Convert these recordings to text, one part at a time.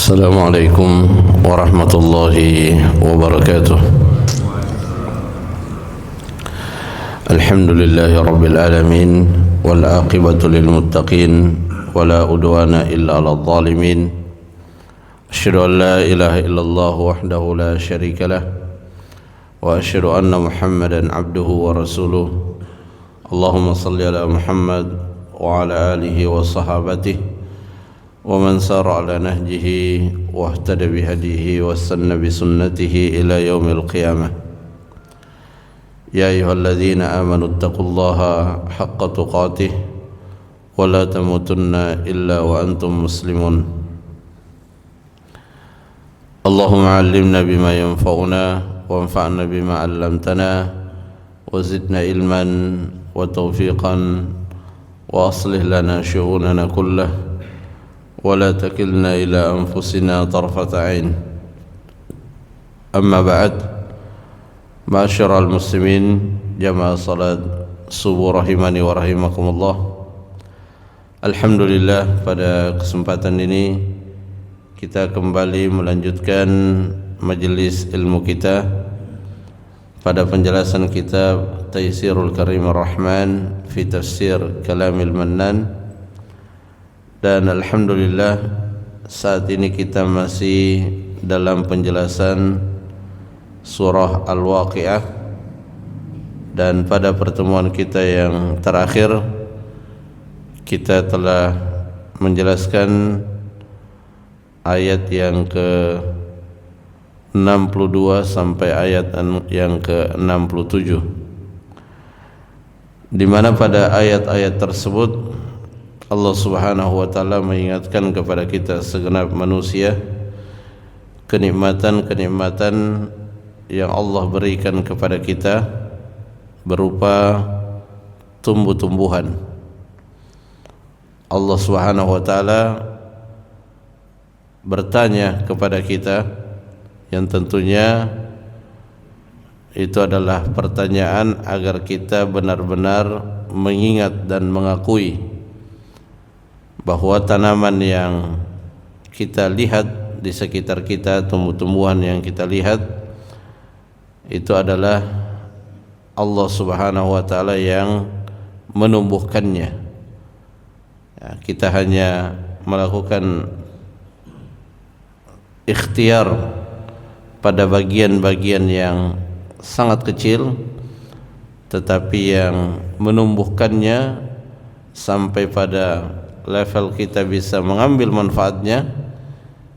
السلام عليكم ورحمة الله وبركاته. الحمد لله رب العالمين والعاقبة للمتقين ولا عدوان إلا على الظالمين. أشهد أن لا إله إلا الله وحده لا شريك له وأشهد أن محمدا عبده ورسوله. اللهم صل على محمد وعلى آله وصحابته ومن سار على نهجه واهتدى بهديه واستنى بسنته إلى يوم القيامة. يا أيها الذين آمنوا اتقوا الله حق تقاته ولا تموتن إلا وأنتم مسلمون. اللهم علمنا بما ينفعنا وانفعنا بما علمتنا وزدنا علما وتوفيقا وأصلح لنا شؤوننا كله ولا تكلنا إلى أنفسنا طرفة عين. أما بعد، معاشر المسلمين jamaah salat subuh rahimani wa rahimakumullah. Alhamdulillah, pada kesempatan ini kita kembali melanjutkan majelis ilmu kita pada penjelasan kitab Taysirul Karimir Rahman fi Tafsir Kalamil Mannan. Dan alhamdulillah saat ini kita masih dalam penjelasan surah Al-Waqi'ah, dan pada pertemuan kita yang terakhir kita telah menjelaskan ayat yang ke-62 sampai ayat yang ke-67, di mana pada ayat-ayat tersebut Allah Subhanahu wa taala mengingatkan kepada kita segenap manusia kenikmatan-kenikmatan yang Allah berikan kepada kita berupa tumbuh-tumbuhan. Allah Subhanahu wa taala bertanya kepada kita, yang tentunya itu adalah pertanyaan agar kita benar-benar mengingat dan mengakui bahwa tanaman yang kita lihat di sekitar kita, tumbuh-tumbuhan yang kita lihat, itu adalah Allah Subhanahu wa taala yang menumbuhkannya. Ya, kita hanya melakukan ikhtiar pada bagian-bagian yang sangat kecil, tetapi yang menumbuhkannya sampai pada level kita bisa mengambil manfaatnya,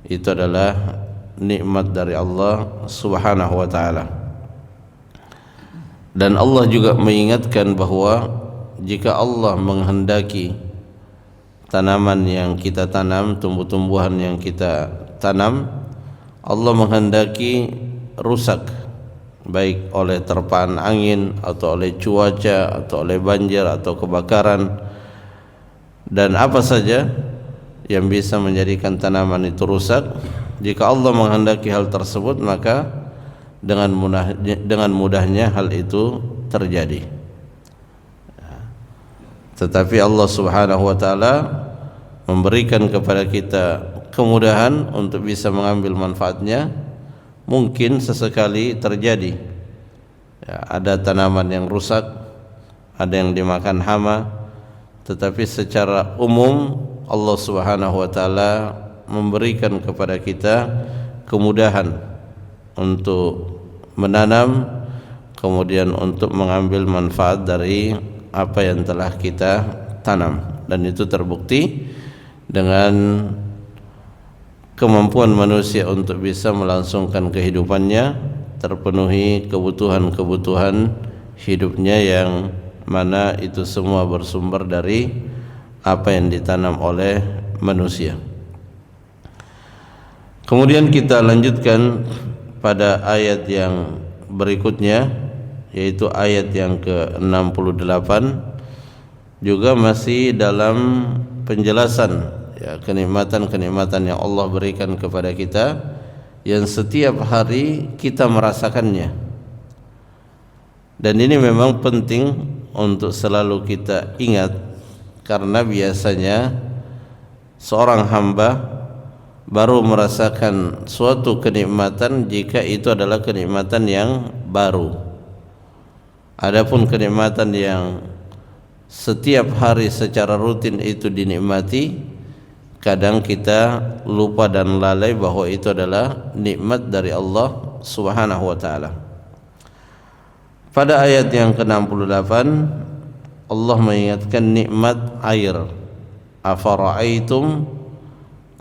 itu adalah nikmat dari Allah Subhanahu wa taala. Dan Allah juga mengingatkan bahwa jika Allah menghendaki tanaman yang kita tanam, tumbuh-tumbuhan yang kita tanam, Allah menghendaki rusak, baik oleh terpaan angin atau oleh cuaca atau oleh banjir atau kebakaran, dan apa saja yang bisa menjadikan tanaman itu rusak. Jika Allah menghendaki hal tersebut, maka dengan mudahnya hal itu terjadi. Tetapi Allah Subhanahu wa taala memberikan kepada kita kemudahan untuk bisa mengambil manfaatnya. Mungkin sesekali terjadi, ya, ada tanaman yang rusak, ada yang dimakan hama, tetapi secara umum Allah Subhanahu wa taala memberikan kepada kita kemudahan untuk menanam, kemudian untuk mengambil manfaat dari apa yang telah kita tanam. Dan itu terbukti dengan kemampuan manusia untuk bisa melangsungkan kehidupannya, terpenuhi kebutuhan-kebutuhan hidupnya, yang mana itu semua bersumber dari apa yang ditanam oleh manusia. Kemudian kita lanjutkan pada ayat yang berikutnya, yaitu ayat yang ke-68, juga masih dalam penjelasan, ya, kenikmatan-kenikmatan yang Allah berikan kepada kita, yang setiap hari kita merasakannya. Dan ini memang penting untuk selalu kita ingat, karena biasanya seorang hamba baru merasakan suatu kenikmatan jika itu adalah kenikmatan yang baru. Adapun kenikmatan yang setiap hari secara rutin itu dinikmati, kadang kita lupa dan lalai bahwa itu adalah nikmat dari Allah Subhanahu wa taala. Pada ayat yang ke-68 Allah mengingatkan nikmat air. Afara'aitum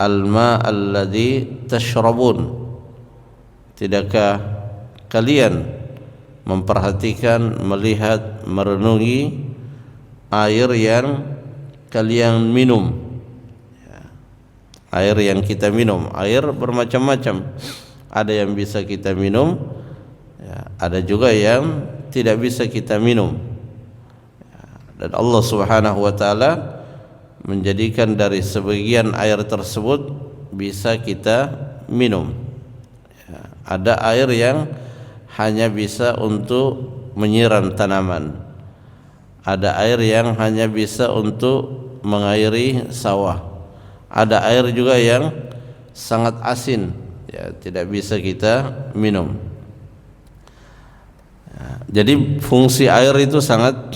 al-ma' alladhi tashrabun. Tidakkah kalian memperhatikan, melihat, merenungi air yang kalian minum? Air yang kita minum, air bermacam-macam. Ada yang bisa kita minum, ada juga yang tidak bisa kita minum. Dan Allah Subhanahu wa taala menjadikan dari sebagian air tersebut bisa kita minum. Ada air yang hanya bisa untuk menyiram tanaman. Ada air yang hanya bisa untuk mengairi sawah. Ada air juga yang sangat asin, tidak bisa kita minum. Jadi fungsi air itu sangat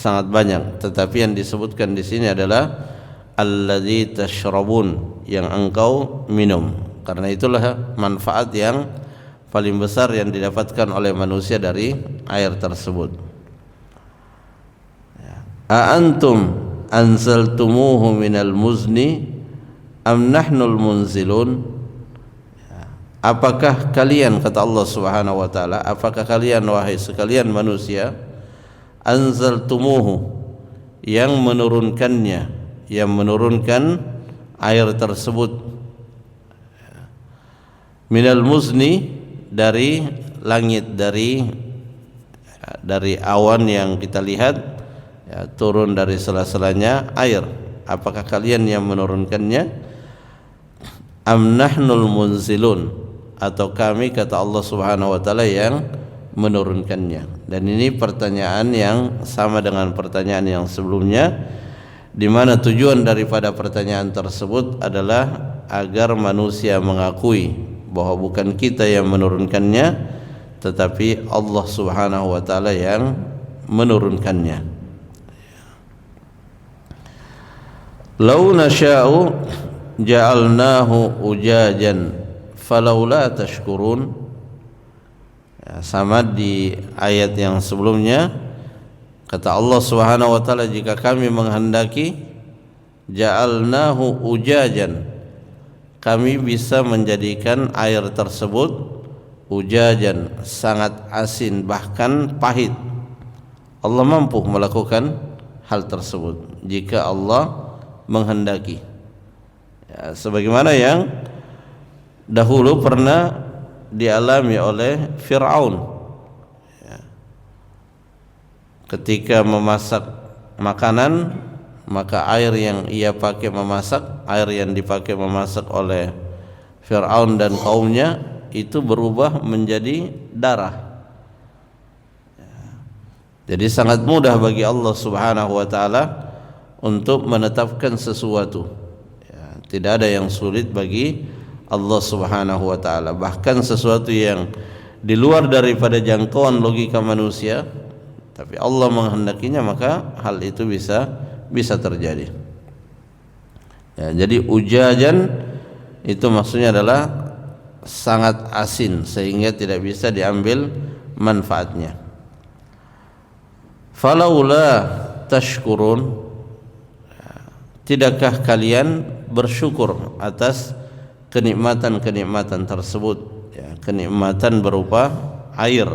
banyak, tetapi yang disebutkan di sini adalah alladzi tashrabun, yang engkau minum. Karena itulah manfaat yang paling besar yang didapatkan oleh manusia dari air tersebut. A antum anzaltumuhu minal muzni am nahnul munzilun? Apakah kalian, kata Allah Subhanahu wa taala, apakah kalian wahai sekalian manusia, anzaltumuhu, yang menurunkannya, yang menurunkan air tersebut, minal muzni, dari langit, dari awan yang kita lihat, turun dari sela-selanya air. Apakah kalian yang menurunkannya? Am nahnul munzilun, atau kami, kata Allah Subhanahu wa taala, yang menurunkannya. Dan ini pertanyaan yang sama dengan pertanyaan yang sebelumnya, di mana tujuan daripada pertanyaan tersebut adalah agar manusia mengakui bahwa bukan kita yang menurunkannya, tetapi Allah Subhanahu wa taala yang menurunkannya. Lau nasya'u ja'alnahu ujajan falaula tashkurun. Sama di ayat yang sebelumnya, kata Allah Subhanahu wa taala, jika kami menghendaki, ja'alnahu ujajan, kami bisa menjadikan air tersebut ujajan, sangat asin, bahkan pahit. Allah mampu melakukan hal tersebut jika Allah menghendaki. Sebagaimana yang dahulu pernah dialami oleh Fir'aun ketika memasak makanan, maka air yang ia pakai memasak, air yang dipakai memasak oleh Fir'aun dan kaumnya itu berubah menjadi darah. Jadi sangat mudah bagi Allah Subhanahu wa taala untuk menetapkan sesuatu. Tidak ada yang sulit bagi Allah Subhanahu wa taala. Bahkan sesuatu yang di luar daripada jangkauan logika manusia, tapi Allah menghendakinya, maka hal itu bisa terjadi. Jadi ujajan itu maksudnya adalah sangat asin sehingga tidak bisa diambil manfaatnya. Falaula tashkurun, tidakkah kalian bersyukur atas kenikmatan-kenikmatan tersebut, kenikmatan berupa air,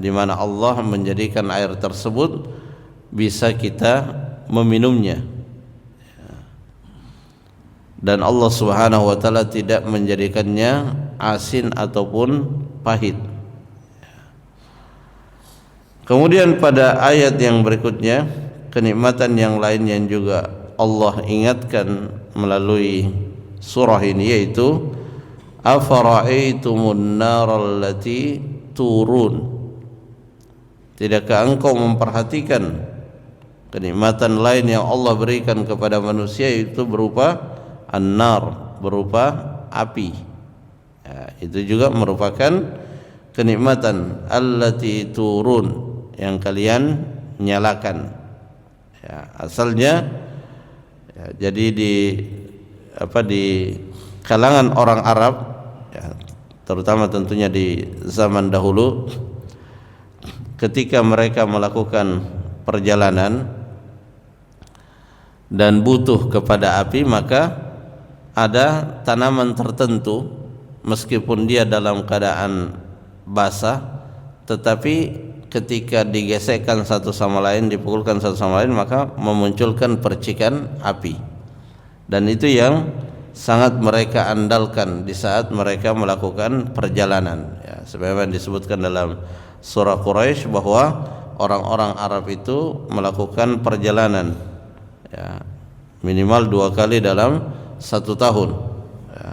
di mana Allah menjadikan air tersebut bisa kita meminumnya, dan Allah Subhanahu wa taala tidak menjadikannya asin ataupun pahit. Kemudian pada ayat yang berikutnya, kenikmatan yang lain yang juga Allah ingatkan melalui surah ini, yaitu afara'aitumun naral lati turun. Tidakkah engkau memperhatikan kenikmatan lain yang Allah berikan kepada manusia, itu berupa an-nar, berupa api. Ya, itu juga merupakan kenikmatan allati turun, yang kalian nyalakan. Ya, asalnya ya, jadi di kalangan orang Arab, ya, terutama tentunya di zaman dahulu, ketika mereka melakukan perjalanan dan butuh kepada api, maka ada tanaman tertentu meskipun dia dalam keadaan basah, tetapi ketika digesekkan satu sama lain, dipukulkan satu sama lain, maka memunculkan percikan api. Dan itu yang sangat mereka andalkan di saat mereka melakukan perjalanan, ya, sebagaimana disebutkan dalam surah Quraisy bahwa orang-orang Arab itu melakukan perjalanan, ya, minimal 2 kali dalam 1 tahun, ya,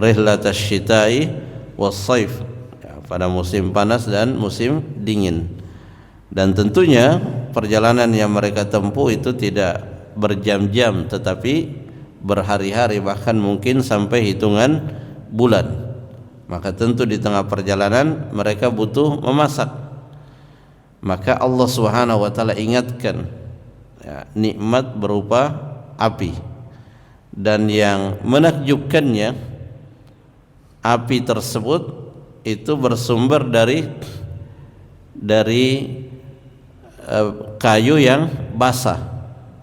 rihlatash syita'i was-saif, ya, pada musim panas dan musim dingin. Dan tentunya perjalanan yang mereka tempuh itu tidak berjam-jam, tetapi berhari-hari, bahkan mungkin sampai hitungan bulan. Maka tentu di tengah perjalanan mereka butuh memasak. Maka Allah Subhanahu wa taala ingatkan, ya, nikmat berupa api. Dan yang menakjubkannya, api tersebut itu bersumber dari kayu yang basah,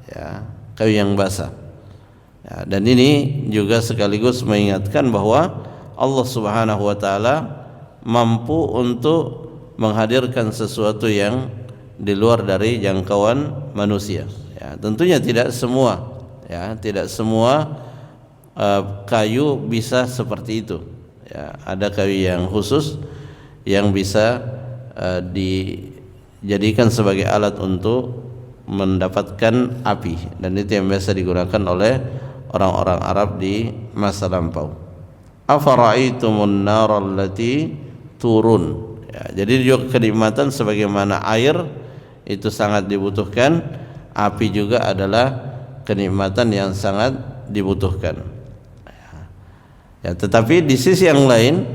ya, kayu yang basah. Ya, dan ini juga sekaligus mengingatkan bahwa Allah Subhanahu wa taala mampu untuk menghadirkan sesuatu yang di luar dari jangkauan manusia. Ya, tentunya tidak semua, ya, tidak semua kayu bisa seperti itu. Ya, ada kayu yang khusus yang bisa dijadikan sebagai alat untuk mendapatkan api, dan itu yang biasa digunakan oleh orang-orang Arab di masa lampau. Afara'aitumun nar allati turun. Ya, jadi juga kenikmatan sebagaimana air itu sangat dibutuhkan, api juga adalah kenikmatan yang sangat dibutuhkan. Ya, tetapi di sisi yang lain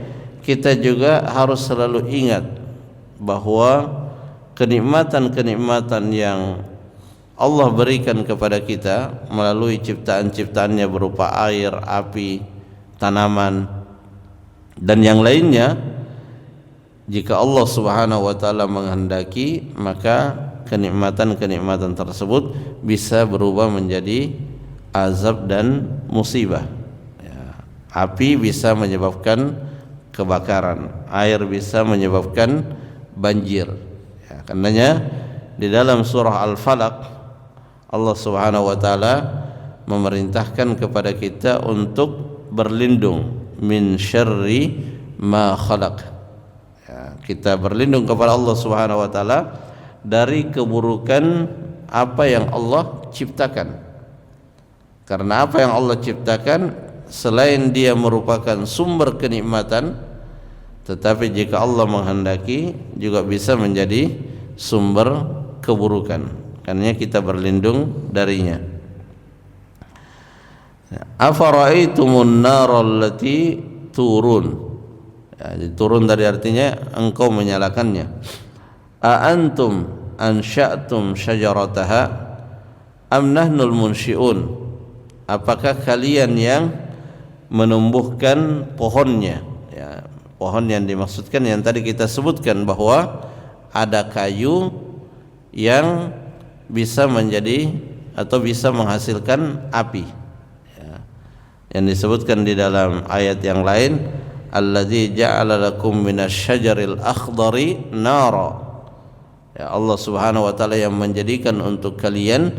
kita juga harus selalu ingat bahwa kenikmatan-kenikmatan yang Allah berikan kepada kita melalui ciptaan-ciptaannya berupa air, api, tanaman, dan yang lainnya, jika Allah Subhanahu wa taala menghendaki, maka kenikmatan-kenikmatan tersebut bisa berubah menjadi azab dan musibah. Ya, api bisa menyebabkan kebakaran, air bisa menyebabkan banjir. Ya, karenanya di dalam surah Al-Falaq Allah Subhanahu wa taala memerintahkan kepada kita untuk berlindung min syarri ma khalaq. Ya, kita berlindung kepada Allah Subhanahu wa taala dari keburukan apa yang Allah ciptakan. Karena apa yang Allah ciptakan selain dia merupakan sumber kenikmatan, tetapi jika Allah menghendaki juga bisa menjadi sumber keburukan. Karena kita berlindung darinya. Afara'aitumun nar allati turun. Ya, turun dari artinya engkau menyalakannya. A antum ansha'tum syajarataha am nahnul munsyi'un. Apakah kalian yang menumbuhkan pohonnya? Ya, pohon yang dimaksudkan yang tadi kita sebutkan bahwa ada kayu yang bisa menjadi atau bisa menghasilkan api, ya, yang disebutkan di dalam ayat yang lain, alladzi ja'ala lakum minasyajaril akhdari nara. Ya, Allah Subhanahu wa taala yang menjadikan untuk kalian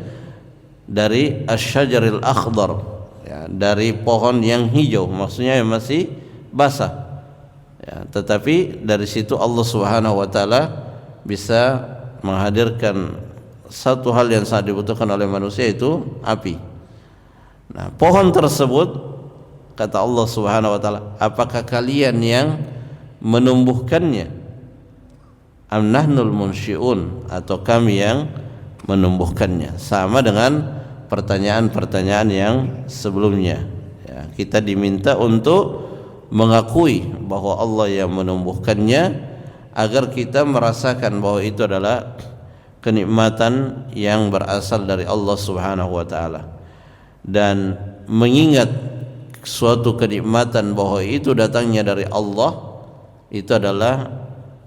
dari asyajaril akhdar, ya, dari pohon yang hijau, maksudnya yang masih basah, ya, tetapi dari situ Allah Subhanahu wa taala bisa menghadirkan satu hal yang sangat dibutuhkan oleh manusia, itu api. Nah, pohon tersebut, kata Allah Subhanahu wa taala, apakah kalian yang menumbuhkannya? Am nahnul munsyi'un, atau kami yang menumbuhkannya? Sama dengan pertanyaan-pertanyaan yang sebelumnya. Ya, kita diminta untuk mengakui bahwa Allah yang menumbuhkannya, agar kita merasakan bahwa itu adalah kenikmatan yang berasal dari Allah Subhanahu wa taala, dan mengingat suatu kenikmatan bahwa itu datangnya dari Allah, itu adalah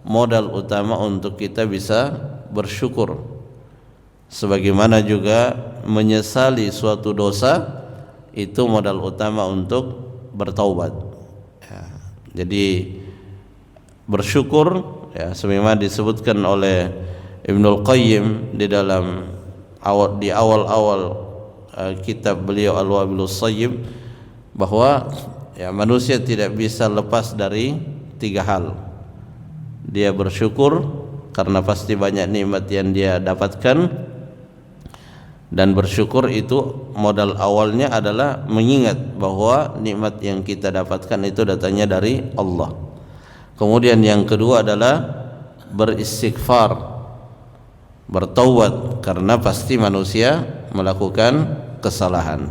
modal utama untuk kita bisa bersyukur. Sebagaimana juga menyesali suatu dosa, itu modal utama untuk bertaubat. Ya, jadi bersyukur, ya, sebagaimana disebutkan oleh Ibnul Qayyim di dalam awal kitab beliau Al-Wabilus Shayyib, bahwa ya, manusia tidak bisa lepas dari 3 hal. Dia bersyukur karena pasti banyak nikmat yang dia dapatkan, dan bersyukur itu modal awalnya adalah mengingat bahwa nikmat yang kita dapatkan itu datangnya dari Allah. Kemudian yang kedua adalah beristighfar, bertaubat, karena pasti manusia melakukan kesalahan,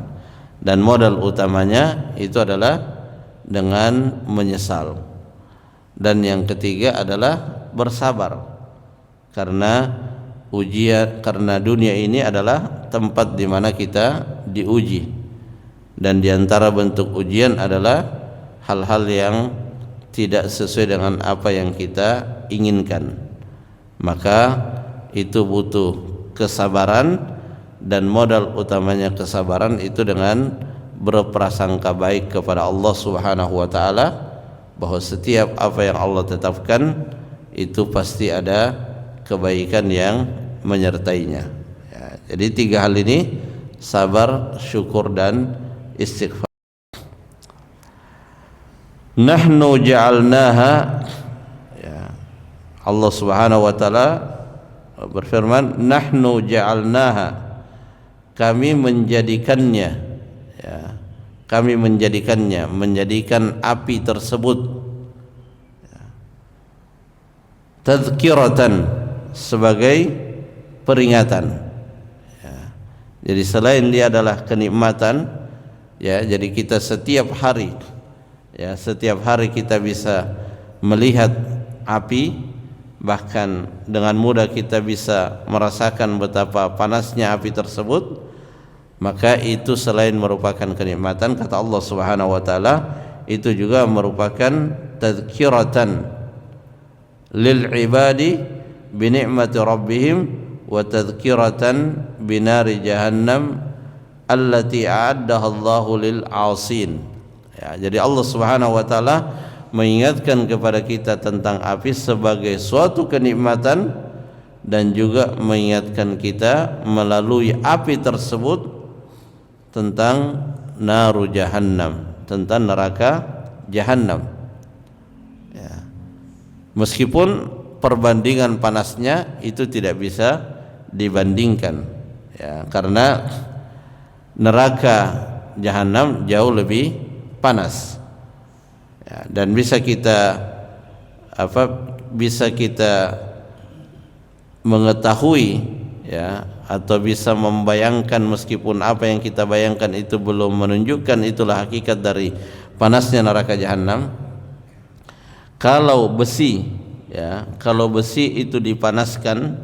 dan modal utamanya itu adalah dengan menyesal. Dan yang ketiga adalah bersabar, karena karena dunia ini adalah tempat di mana kita diuji, dan diantara bentuk ujian adalah hal-hal yang tidak sesuai dengan apa yang kita inginkan. Maka itu butuh kesabaran, dan modal utamanya kesabaran itu dengan berprasangka baik kepada Allah Subhanahu wa taala, bahwa setiap apa yang Allah tetapkan itu pasti ada kebaikan yang menyertainya. Ya, jadi 3 hal ini, sabar, syukur, dan istighfar. Nahnu ja'alnaha, ya, Allah Subhanahu wa taala berfirman, nahnu ja'alnaha, kami menjadikannya, ya, kami menjadikan api tersebut, ya, tadhkiratan, sebagai peringatan, ya. Jadi selain dia adalah kenikmatan, ya, jadi kita setiap hari kita bisa melihat api, bahkan dengan mudah kita bisa merasakan betapa panasnya api tersebut. Maka itu selain merupakan kenikmatan, kata Allah Subhanahu wa taala, itu juga merupakan tadhkiratan lil ibadi bi ni'mati rabbihim wa tadhkiratan binari jahannam allati a'addaha Allahu lil 'asin. Ya, jadi Allah Subhanahu wa taala mengingatkan kepada kita tentang api sebagai suatu kenikmatan, dan juga mengingatkan kita melalui api tersebut tentang naru jahannam, tentang neraka jahannam. Ya. Meskipun perbandingan panasnya itu tidak bisa dibandingkan, ya, karena neraka jahannam jauh lebih panas, ya, dan bisa kita mengetahui, ya, atau bisa membayangkan, meskipun apa yang kita bayangkan itu belum menunjukkan itulah hakikat dari panasnya neraka jahanam. Kalau besi itu dipanaskan,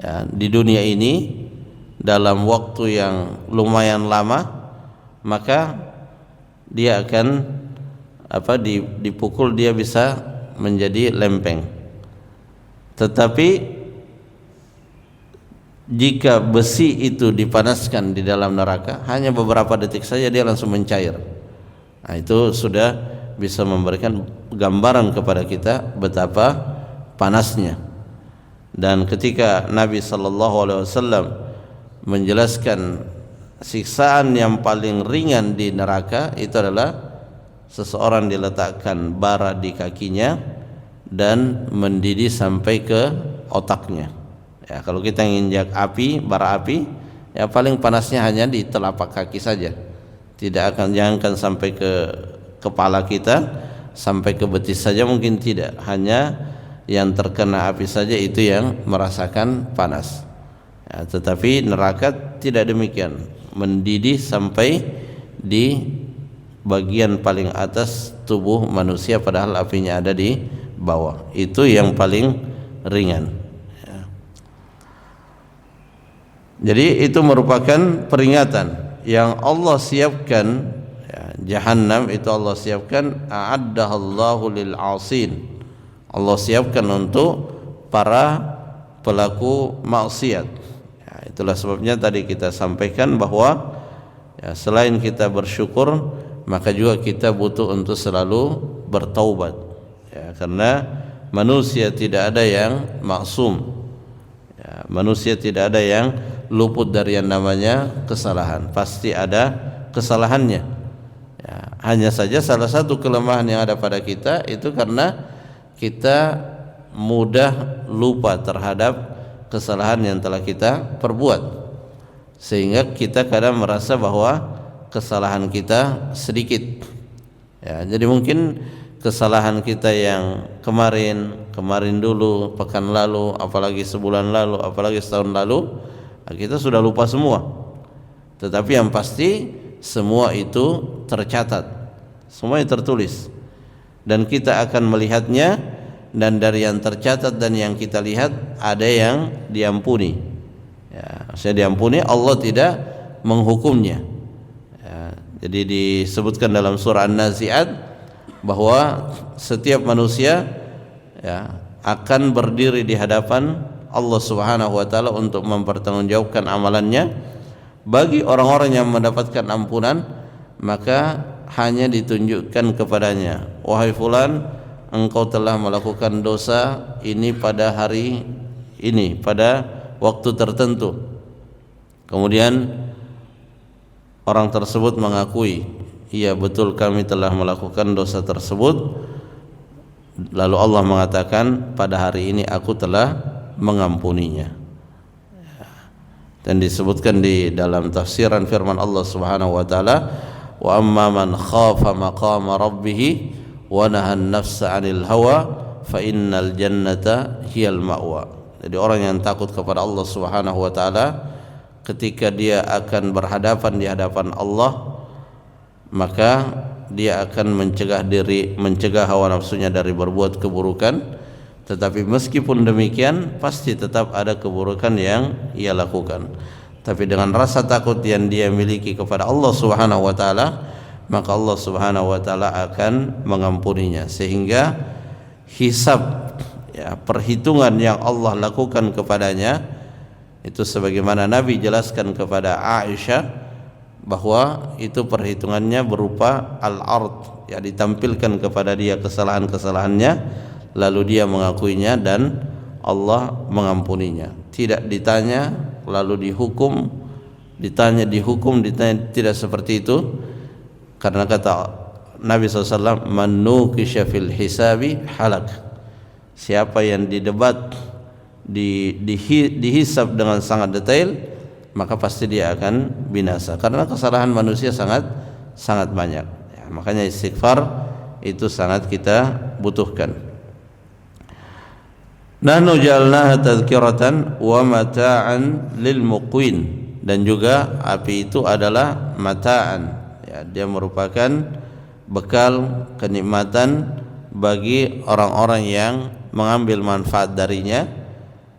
ya, di dunia ini dalam waktu yang lumayan lama, maka dia akan dipukul, dia bisa menjadi lempeng. Tetapi jika besi itu dipanaskan di dalam neraka, hanya beberapa detik saja dia langsung mencair. Nah, itu sudah bisa memberikan gambaran kepada kita betapa panasnya. Dan ketika Nabi SAW menjelaskan siksaan yang paling ringan di neraka, itu adalah seseorang diletakkan bara di kakinya dan mendidih sampai ke otaknya. Ya, kalau kita nginjak bara api, ya paling panasnya hanya di telapak kaki saja. Jangan sampai ke kepala kita, sampai ke betis saja mungkin tidak. Hanya yang terkena api saja itu yang merasakan panas. Ya, tetapi neraka tidak demikian, mendidih sampai di bagian paling atas tubuh manusia padahal apinya ada di bawah. Itu yang paling ringan. Jadi itu merupakan peringatan yang Allah siapkan. Jahannam itu Allah siapkan, a'addahallahu lil 'asin. Allah siapkan untuk para pelaku maksiat. Itulah sebabnya tadi kita sampaikan bahwa selain kita bersyukur, maka juga kita butuh untuk selalu bertaubat. Karena manusia tidak ada yang maksum. Manusia tidak ada yang luput dari yang namanya kesalahan. Pasti ada kesalahannya. Hanya saja salah satu kelemahan yang ada pada kita itu karena kita mudah lupa terhadap kesalahan yang telah kita perbuat, sehingga kita kadang merasa bahwa kesalahan kita sedikit. Jadi mungkin kesalahan kita yang kemarin dulu, pekan lalu, apalagi sebulan lalu, apalagi setahun lalu, kita sudah lupa semua. Tetapi yang pasti semua itu tercatat, semuanya tertulis, dan kita akan melihatnya, dan dari yang tercatat dan yang kita lihat ada yang diampuni. Saya diampuni, Allah tidak menghukumnya. Jadi disebutkan dalam surah An-Nazi'at bahwa setiap manusia akan berdiri di hadapan Allah Subhanahu wa taala untuk mempertanggungjawabkan amalannya. Bagi orang-orang yang mendapatkan ampunan, maka hanya ditunjukkan kepadanya, wahai fulan, engkau telah melakukan dosa ini pada hari ini, pada waktu tertentu. Kemudian orang tersebut mengakui, iya betul kami telah melakukan dosa tersebut. Lalu Allah mengatakan, pada hari ini aku telah mengampuninya. Dan disebutkan di dalam tafsiran firman Allah Subhanahu wa taala, wa amma man khafa maqama rabbih wa nahan nafsa 'anil hawa fa innal jannata hiyal ma'wa. Jadi orang yang takut kepada Allah Subhanahu wa taala ketika dia akan berhadapan di hadapan Allah, maka dia akan mencegah hawa nafsunya dari berbuat keburukan. Tetapi meskipun demikian, pasti tetap ada keburukan yang ia lakukan. Tapi dengan rasa takut yang dia miliki kepada Allah Subhanahu wa taala, maka Allah Subhanahu wa taala akan mengampuninya. Sehingga hisab, perhitungan yang Allah lakukan kepadanya itu sebagaimana Nabi jelaskan kepada Aisyah, bahwa itu perhitungannya berupa al-ard, ditampilkan kepada dia kesalahan-kesalahannya, lalu dia mengakuinya dan Allah mengampuninya. Tidak ditanya lalu dihukum, dihukum, tidak seperti itu. Karena kata Nabi SAW, man nuqisha fil hisabi halak. Siapa yang didebat, dihisab dengan sangat detail, maka pasti dia akan binasa. Karena kesalahan manusia sangat banyak. Makanya istighfar itu sangat kita butuhkan. Nahnu ja'alnaha tadhkiratan wa mata'an lil muqwin. Dan juga api itu adalah mata'an, dia merupakan bekal kenikmatan bagi orang-orang yang mengambil manfaat darinya.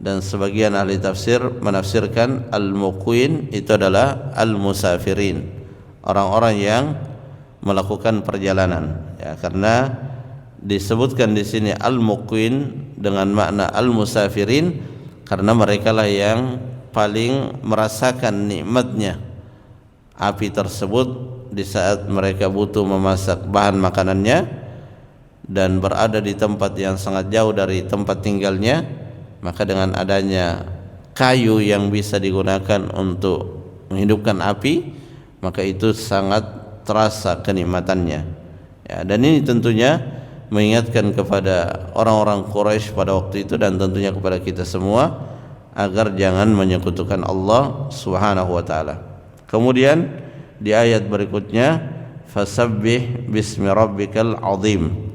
Dan sebagian ahli tafsir menafsirkan al-muqwin itu adalah al-musafirin, orang-orang yang melakukan perjalanan. Karena disebutkan di sini al-muqwin dengan makna al-musafirin karena mereka lah yang paling merasakan nikmatnya api tersebut di saat mereka butuh memasak bahan makanannya dan berada di tempat yang sangat jauh dari tempat tinggalnya. Maka dengan adanya kayu yang bisa digunakan untuk menghidupkan api, maka itu sangat terasa kenikmatannya. Dan ini tentunya mengingatkan kepada orang-orang Quraisy pada waktu itu, dan tentunya kepada kita semua, agar jangan menyekutukan Allah Subhanahu wa taala. Kemudian di ayat berikutnya, fasabbih bismi rabbikal azim.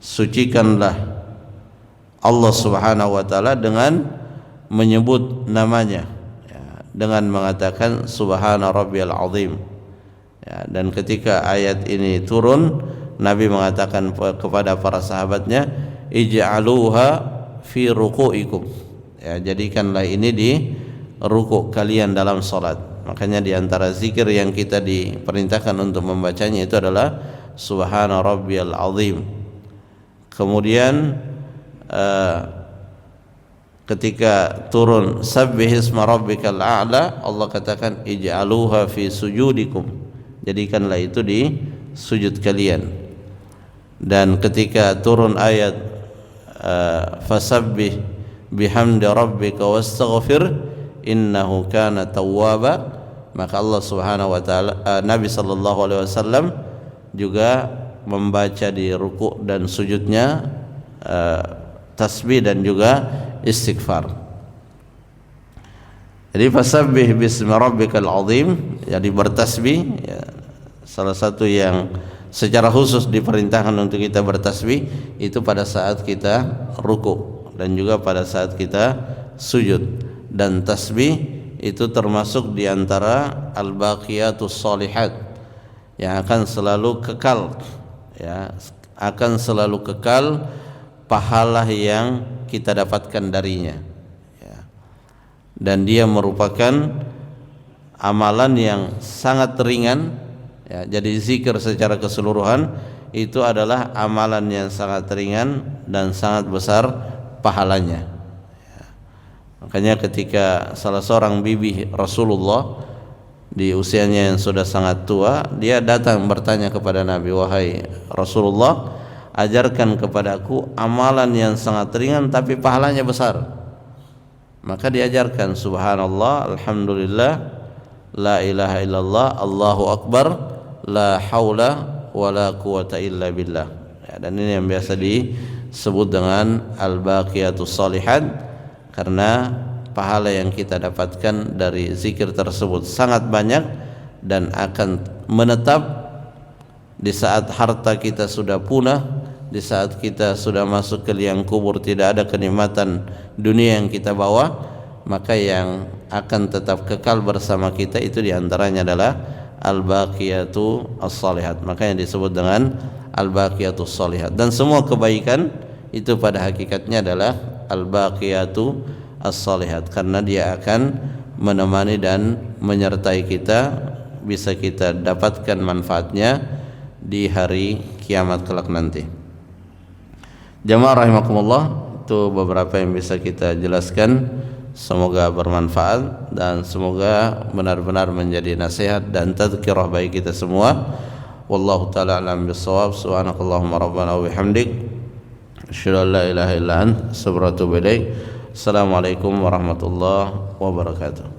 Sucikanlah Allah Subhanahu wa taala dengan menyebut namanya, dengan mengatakan subhana rabbiyal azim. Ya, dan ketika ayat ini turun, Nabi mengatakan kepada para sahabatnya, ij'aluha fi ruku'ikum. Ya, jadikanlah ini di ruku' kalian dalam salat. Makanya di antara zikir yang kita diperintahkan untuk membacanya itu adalah subhana rabbiyal azim. Kemudian ketika turun sabbihisma rabbikal a'la, Allah katakan ij'aluha fi sujudikum. Jadikanlah itu di sujud kalian. Dan ketika turun ayat fasabbih bihamdi rabbika wastaghfir innahu kana tawwaba, maka Allah Subhanahu wa taala, Nabi sallallahu alaihi wasallam juga membaca di ruku' dan sujudnya tasbih dan juga istighfar. Jadi fasabbih bismi rabbikal azim, jadi bertasbih ya, salah satu yang secara khusus diperintahkan untuk kita bertasbih itu pada saat kita ruku' dan juga pada saat kita sujud. Dan tasbih itu termasuk di antara al-baqiyatus shalihat yang akan selalu kekal, ya, akan selalu kekal pahala yang kita dapatkan darinya, ya. Dan dia merupakan amalan yang sangat ringan, ya. Jadi zikir secara keseluruhan itu adalah amalan yang sangat ringan dan sangat besar pahalanya, ya. Makanya ketika salah seorang bibi Rasulullah di usianya yang sudah sangat tua, dia datang bertanya kepada Nabi, wahai Rasulullah, ajarkan kepadaku amalan yang sangat ringan tapi pahalanya besar. Maka diajarkan subhanallah, alhamdulillah, la ilaha illallah, Allahu akbar, la haula wala quwata illa billah, ya. Dan ini yang biasa disebut dengan al-baqiyatus shalihat, karena pahala yang kita dapatkan dari zikir tersebut sangat banyak dan akan menetap di saat harta kita sudah punah, di saat kita sudah masuk ke liang kubur, tidak ada kenikmatan dunia yang kita bawa, maka yang akan tetap kekal bersama kita itu diantaranya adalah al-baqiyatu as-salihat. Makanya disebut dengan al-baqiyatu as-salihat. Dan semua kebaikan itu pada hakikatnya adalah al-baqiyatu as-salihat, karena dia akan menemani dan menyertai kita, bisa kita dapatkan manfaatnya di hari kiamat kelak nanti. Jamaah rahimakumullah, itu beberapa yang bisa kita jelaskan. Semoga bermanfaat dan semoga benar-benar menjadi nasihat dan tadzkirah bagi kita semua. Wallahu ta'ala a'lam bissawab. Subhanakallahumma rabbana wa bihamdik, asyhadu an la ilaha illa anta, astaghfiruka wa atubu ilaik. Assalamualaikum warahmatullahi wabarakatuh.